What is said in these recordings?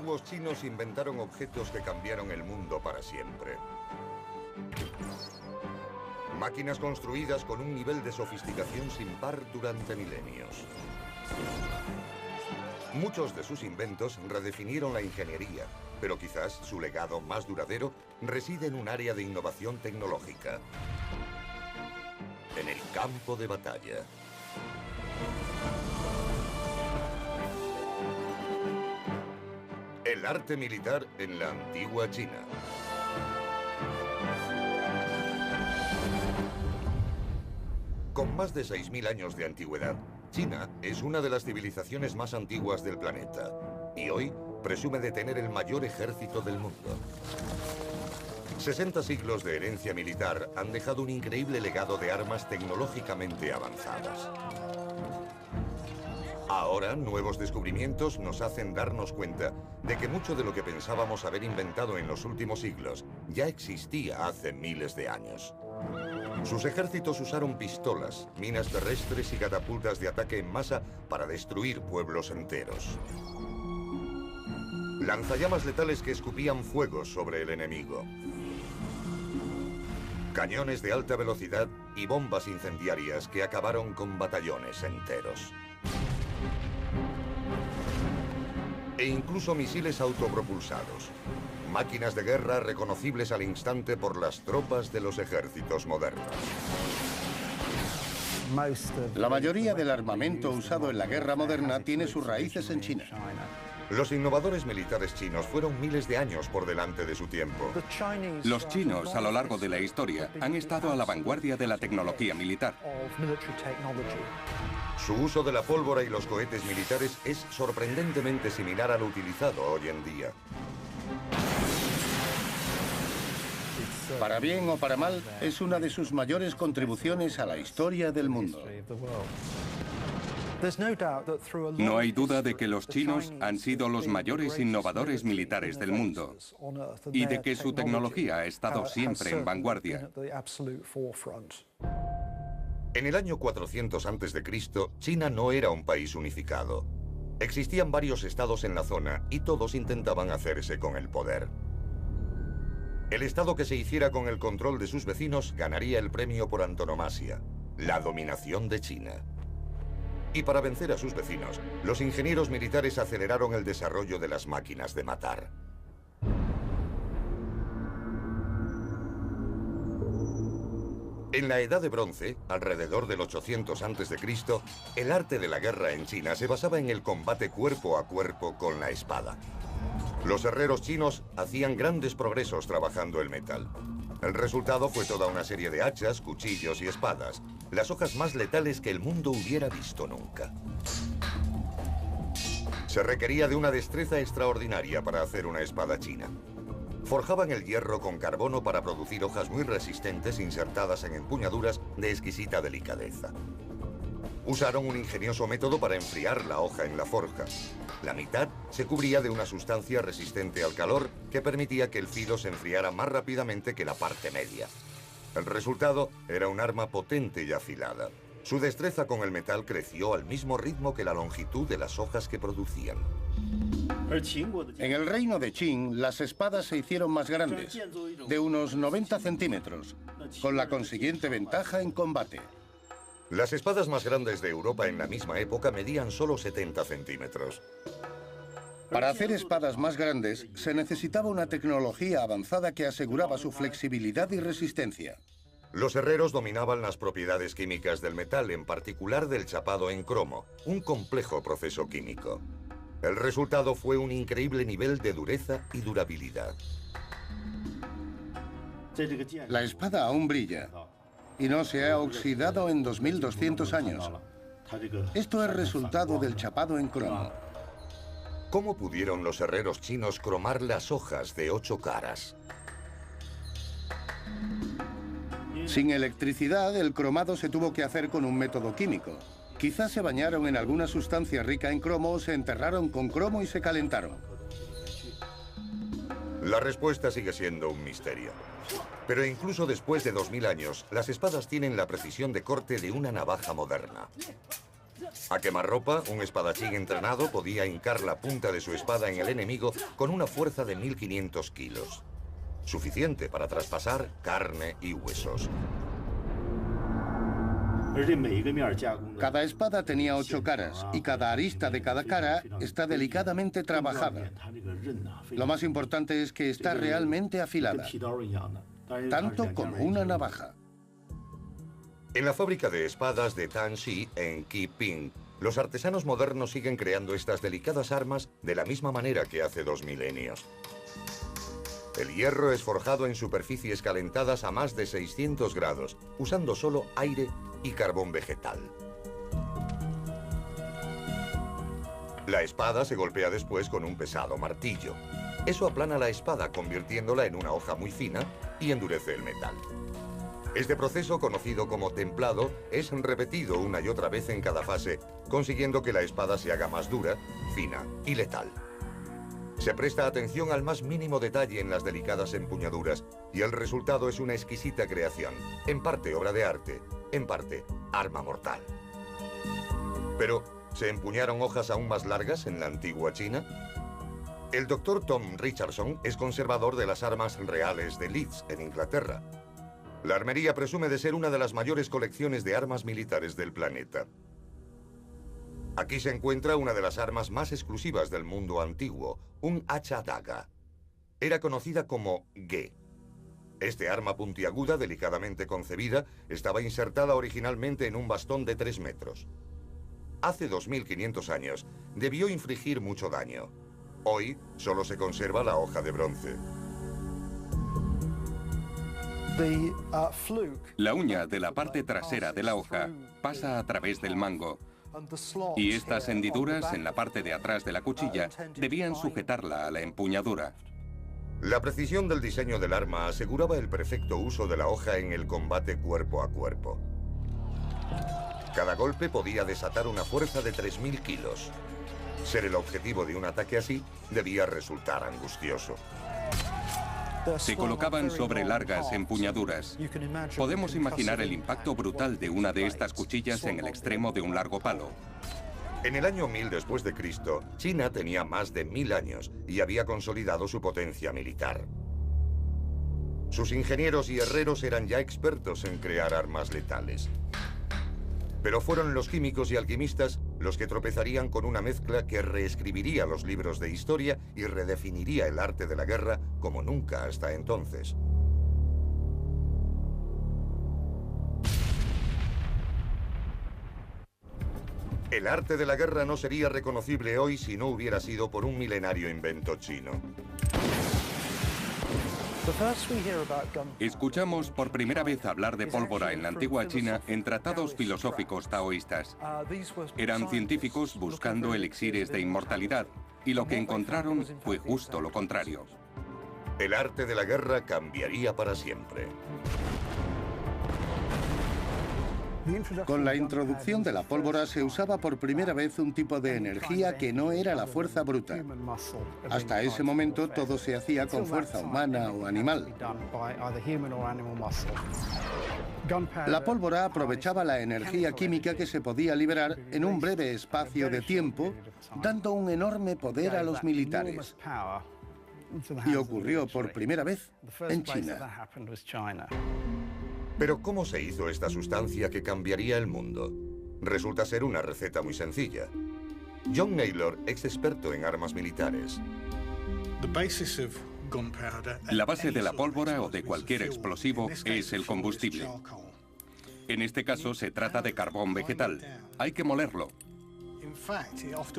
antiguos chinos inventaron objetos que cambiaron el mundo para siempre. Máquinas construidas con un nivel de sofisticación sin par durante milenios. Muchos de sus inventos redefinieron la ingeniería, pero quizás su legado más duradero reside en un área de innovación tecnológica. En el campo de batalla. El arte militar en la antigua China. Con más de 6.000 años de antigüedad, China es una de las civilizaciones más antiguas del planeta y hoy presume de tener el mayor ejército del mundo. 60 siglos de herencia militar han dejado un increíble legado de armas tecnológicamente avanzadas. Ahora, nuevos descubrimientos nos hacen darnos cuenta de que mucho de lo que pensábamos haber inventado en los últimos siglos ya existía hace miles de años. Sus ejércitos usaron pistolas, minas terrestres y catapultas de ataque en masa para destruir pueblos enteros. Lanzallamas letales que escupían fuego sobre el enemigo. Cañones de alta velocidad y bombas incendiarias que acabaron con batallones enteros. E incluso misiles autopropulsados. Máquinas de guerra reconocibles al instante por las tropas de los ejércitos modernos. La mayoría del armamento usado en la guerra moderna tiene sus raíces en China. Los innovadores militares chinos fueron miles de años por delante de su tiempo. Los chinos, a lo largo de la historia, han estado a la vanguardia de la tecnología militar. Su uso de la pólvora y los cohetes militares es sorprendentemente similar al utilizado hoy en día. Para bien o para mal, es una de sus mayores contribuciones a la historia del mundo. No hay duda de que los chinos han sido los mayores innovadores militares del mundo y de que su tecnología ha estado siempre en vanguardia. En el año 400 a.C., China no era un país unificado. Existían varios estados en la zona y todos intentaban hacerse con el poder. El estado que se hiciera con el control de sus vecinos ganaría el premio por antonomasia, la dominación de China. Y para vencer a sus vecinos, los ingenieros militares aceleraron el desarrollo de las máquinas de matar. En la Edad de Bronce, alrededor del 800 a.C., el arte de la guerra en China se basaba en el combate cuerpo a cuerpo con la espada. Los herreros chinos hacían grandes progresos trabajando el metal. El resultado fue toda una serie de hachas, cuchillos y espadas, las hojas más letales que el mundo hubiera visto nunca. Se requería de una destreza extraordinaria para hacer una espada china. Forjaban el hierro con carbono para producir hojas muy resistentes insertadas en empuñaduras de exquisita delicadeza. Usaron un ingenioso método para enfriar la hoja en la forja. La mitad se cubría de una sustancia resistente al calor que permitía que el filo se enfriara más rápidamente que la parte media. El resultado era un arma potente y afilada. Su destreza con el metal creció al mismo ritmo que la longitud de las hojas que producían. En el reino de Qin, las espadas se hicieron más grandes, de unos 90 centímetros, con la consiguiente ventaja en combate. Las espadas más grandes de Europa en la misma época medían solo 70 centímetros. Para hacer espadas más grandes, se necesitaba una tecnología avanzada que aseguraba su flexibilidad y resistencia. Los herreros dominaban las propiedades químicas del metal, en particular del chapado en cromo, un complejo proceso químico. El resultado fue un increíble nivel de dureza y durabilidad. La espada aún brilla y no se ha oxidado en 2200 años. Esto es resultado del chapado en cromo. ¿Cómo pudieron los herreros chinos cromar las hojas de 8 caras? Sin electricidad, el cromado se tuvo que hacer con un método químico. Quizás se bañaron en alguna sustancia rica en cromo, se enterraron con cromo y se calentaron. La respuesta sigue siendo un misterio. Pero incluso después de 2000 años, las espadas tienen la precisión de corte de una navaja moderna. A quemarropa, un espadachín entrenado podía hincar la punta de su espada en el enemigo con una fuerza de 1500 kilos. Suficiente para traspasar carne y huesos. Cada espada tenía 8 caras y cada arista de cada cara está delicadamente trabajada. Lo más importante es que está realmente afilada, tanto como una navaja. En la fábrica de espadas de Tanxi, en Qiping, los artesanos modernos siguen creando estas delicadas armas de la misma manera que hace 2 milenios. El hierro es forjado en superficies calentadas a más de 600 grados, usando solo aire y carbón vegetal. La espada se golpea después con un pesado martillo. Eso aplana la espada, convirtiéndola en una hoja muy fina y endurece el metal. Este proceso, conocido como templado, es repetido una y otra vez en cada fase, consiguiendo que la espada se haga más dura, fina y letal. Se presta atención al más mínimo detalle en las delicadas empuñaduras y el resultado es una exquisita creación, en parte obra de arte, en parte arma mortal. Pero, ¿se empuñaron hojas aún más largas en la antigua China? El doctor Tom Richardson es conservador de las armas reales de Leeds, en Inglaterra. La armería presume de ser una de las mayores colecciones de armas militares del planeta. Aquí se encuentra una de las armas más exclusivas del mundo antiguo, un hacha daga. Era conocida como ge. Este arma puntiaguda, delicadamente concebida, estaba insertada originalmente en un bastón de 3 metros. Hace 2500 años debió infligir mucho daño. Hoy solo se conserva la hoja de bronce. La uña de la parte trasera de la hoja pasa a través del mango. Y estas hendiduras en la parte de atrás de la cuchilla debían sujetarla a la empuñadura. La precisión del diseño del arma aseguraba el perfecto uso de la hoja en el combate cuerpo a cuerpo. Cada golpe podía desatar una fuerza de 3000 kilos. Ser el objetivo de un ataque así debía resultar angustioso. Se colocaban sobre largas empuñaduras. Podemos imaginar el impacto brutal de una de estas cuchillas en el extremo de un largo palo. En el año 1000 después de Cristo, China tenía más de 1000 años y había consolidado su potencia militar. Sus ingenieros y herreros eran ya expertos en crear armas letales. Pero fueron los químicos y alquimistas los que tropezarían con una mezcla que reescribiría los libros de historia y redefiniría el arte de la guerra como nunca hasta entonces. El arte de la guerra no sería reconocible hoy si no hubiera sido por un milenario invento chino. Escuchamos por primera vez hablar de pólvora en la antigua China en tratados filosóficos taoístas. Eran científicos buscando elixires de inmortalidad, y lo que encontraron fue justo lo contrario. El arte de la guerra cambiaría para siempre. Con la introducción de la pólvora se usaba por primera vez un tipo de energía que no era la fuerza bruta. Hasta ese momento todo se hacía con fuerza humana o animal. La pólvora aprovechaba la energía química que se podía liberar en un breve espacio de tiempo, dando un enorme poder a los militares. Y ocurrió por primera vez en China. Pero ¿cómo se hizo esta sustancia que cambiaría el mundo? Resulta ser una receta muy sencilla. John Naylor, ex experto en armas militares. La base de la pólvora o de cualquier explosivo es el combustible. En este caso se trata de carbón vegetal. Hay que molerlo.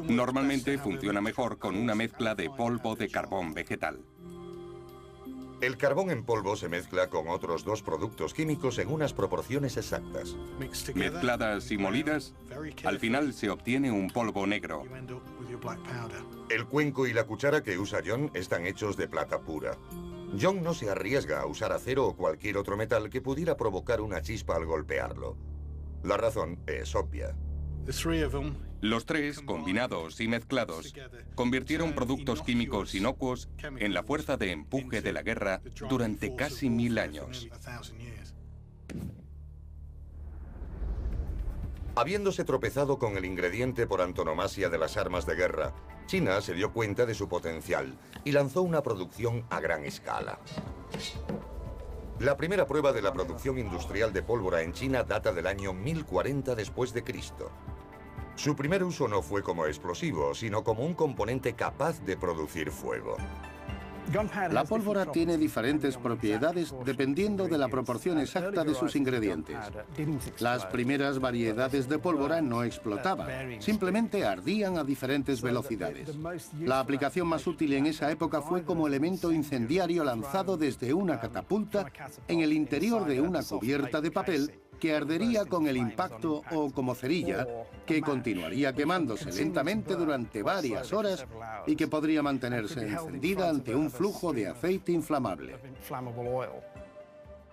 Normalmente funciona mejor con una mezcla de polvo de carbón vegetal. El carbón en polvo se mezcla con otros 2 productos químicos en unas proporciones exactas. Mezcladas y molidas, al final se obtiene un polvo negro. El cuenco y la cuchara que usa John están hechos de plata pura. John no se arriesga a usar acero o cualquier otro metal que pudiera provocar una chispa al golpearlo. La razón es obvia. Los 3, combinados y mezclados, convirtieron productos químicos inocuos en la fuerza de empuje de la guerra durante casi 1000 años. Habiéndose tropezado con el ingrediente por antonomasia de las armas de guerra, China se dio cuenta de su potencial y lanzó una producción a gran escala. La primera prueba de la producción industrial de pólvora en China data del año 1040 después de Cristo. Su primer uso no fue como explosivo, sino como un componente capaz de producir fuego. La pólvora tiene diferentes propiedades dependiendo de la proporción exacta de sus ingredientes. Las primeras variedades de pólvora no explotaban, simplemente ardían a diferentes velocidades. La aplicación más útil en esa época fue como elemento incendiario lanzado desde una catapulta en el interior de una cubierta de papel que ardería con el impacto o como cerilla, que continuaría quemándose lentamente durante varias horas y que podría mantenerse encendida ante un flujo de aceite inflamable.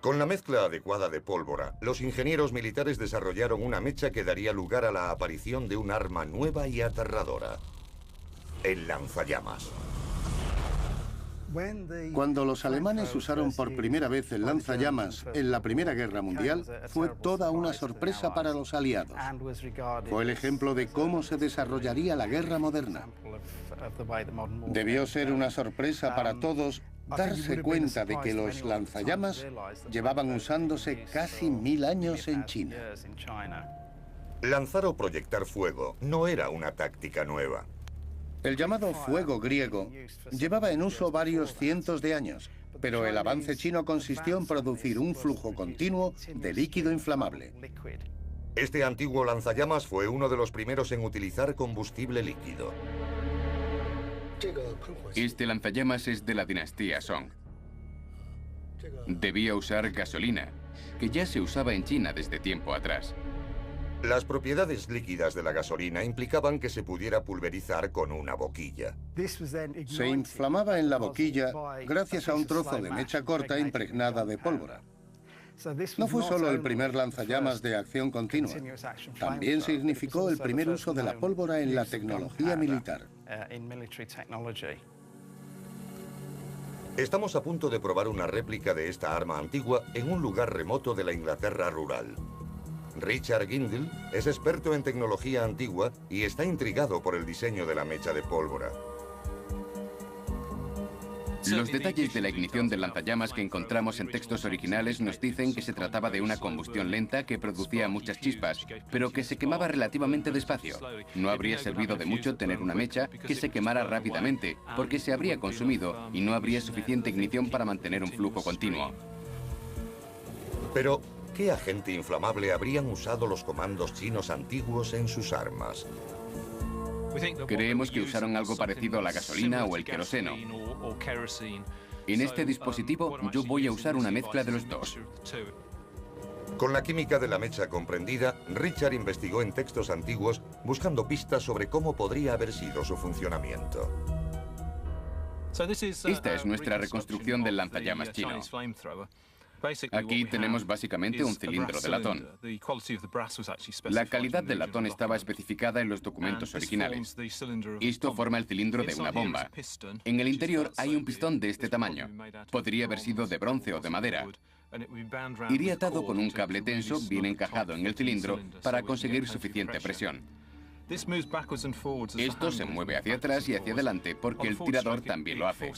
Con la mezcla adecuada de pólvora, los ingenieros militares desarrollaron una mecha que daría lugar a la aparición de un arma nueva y aterradora: el lanzallamas. Cuando los alemanes usaron por primera vez el lanzallamas en la Primera Guerra Mundial, fue toda una sorpresa para los aliados. Fue el ejemplo de cómo se desarrollaría la guerra moderna. Debió ser una sorpresa para todos darse cuenta de que los lanzallamas llevaban usándose casi 1000 años en China. Lanzar o proyectar fuego no era una táctica nueva. El llamado fuego griego llevaba en uso varios cientos de años, pero el avance chino consistió en producir un flujo continuo de líquido inflamable. Este antiguo lanzallamas fue uno de los primeros en utilizar combustible líquido. Este lanzallamas es de la dinastía Song. Debía usar gasolina, que ya se usaba en China desde tiempo atrás. Las propiedades líquidas de la gasolina implicaban que se pudiera pulverizar con una boquilla. Se inflamaba en la boquilla gracias a un trozo de mecha corta impregnada de pólvora. No fue solo el primer lanzallamas de acción continua, también significó el primer uso de la pólvora en la tecnología militar. Estamos a punto de probar una réplica de esta arma antigua en un lugar remoto de la Inglaterra rural. Richard Gindle es experto en tecnología antigua y está intrigado por el diseño de la mecha de pólvora. Los detalles de la ignición del lanzallamas que encontramos en textos originales nos dicen que se trataba de una combustión lenta que producía muchas chispas, pero que se quemaba relativamente despacio. No habría servido de mucho tener una mecha que se quemara rápidamente, porque se habría consumido y no habría suficiente ignición para mantener un flujo continuo. Pero, ¿qué agente inflamable habrían usado los comandos chinos antiguos en sus armas? Creemos que usaron algo parecido a la gasolina o el queroseno. En este dispositivo yo voy a usar una mezcla de los dos. Con la química de la mecha comprendida, Richard investigó en textos antiguos buscando pistas sobre cómo podría haber sido su funcionamiento. Esta es nuestra reconstrucción del lanzallamas chino. Aquí tenemos básicamente un cilindro de latón. La calidad del latón estaba especificada en los documentos originales. Esto forma el cilindro de una bomba. En el interior hay un pistón de este tamaño. Podría haber sido de bronce o de madera. Iría atado con un cable tenso bien encajado en el cilindro para conseguir suficiente presión. Esto se mueve hacia atrás y hacia adelante porque el tirador también lo hace.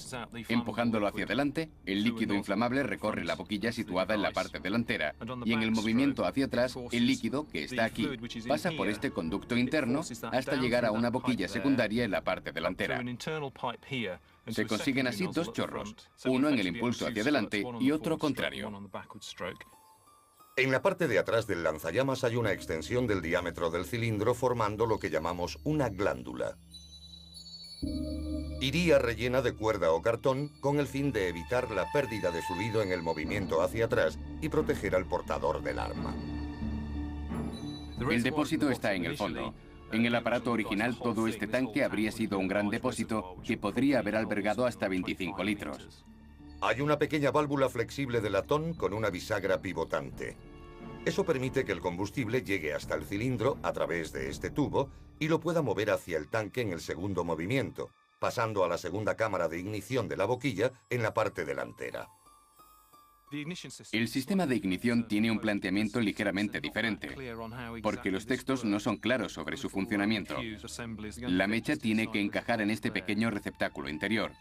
Empujándolo hacia adelante, el líquido inflamable recorre la boquilla situada en la parte delantera y en el movimiento hacia atrás, el líquido, que está aquí, pasa por este conducto interno hasta llegar a una boquilla secundaria en la parte delantera. Se consiguen así dos chorros, uno en el impulso hacia adelante y otro contrario. En la parte de atrás del lanzallamas hay una extensión del diámetro del cilindro formando lo que llamamos una glándula. Iría rellena de cuerda o cartón con el fin de evitar la pérdida de fluido en el movimiento hacia atrás y proteger al portador del arma. El depósito está en el fondo. En el aparato original todo este tanque habría sido un gran depósito que podría haber albergado hasta 25 litros. Hay una pequeña válvula flexible de latón con una bisagra pivotante. Eso permite que el combustible llegue hasta el cilindro a través de este tubo y lo pueda mover hacia el tanque en el segundo movimiento, pasando a la segunda cámara de ignición de la boquilla en la parte delantera. El sistema de ignición tiene un planteamiento ligeramente diferente, porque los textos no son claros sobre su funcionamiento. La mecha tiene que encajar en este pequeño receptáculo interior.